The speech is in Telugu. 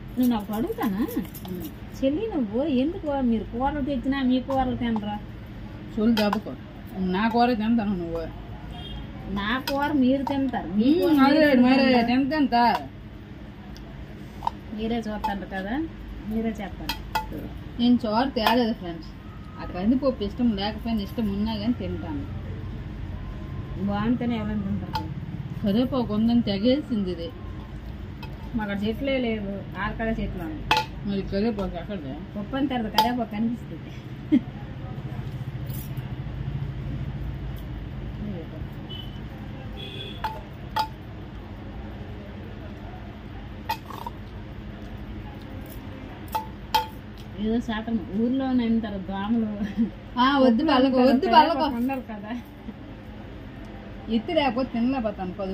నువ్వు నాకు అడుగుతానా చెల్లి నువ్వు ఎందుకు మీరు కూరలు తెచ్చినా మీ కూరలు తినరా చోలు దెబ్బకో నా కూర తింటాను నువ్వు నా కూర మీరు తింటారు మరి తింత మీరే చూస్తారు కదా మీరే చెప్పండి నేను చోరు తేలేదు ఫ్రెండ్స్ ఆ కందిపప్పు ఇష్టం లేకపోయినా ఇష్టం ఉన్నా కానీ తింటాను బాగుంటేనే ఎవరైనా తింటారు కరివేపాకు ఉందని తెగేసింది ఇది మాకు చెట్లే లేవు ఆరకడ చెట్లు మరి కరివేపాకు ఎక్కడే పప్పు అని తెరదు కరివేపాకు కనిపిస్తుంది ఏదో శాతం ఊర్లో ఉంటారు దోమలు వద్దు వాళ్ళకు వద్దు వాళ్ళకు ఉండాలి కదా ఎత్తి లేకపోతే తినలేకపోతాను కదా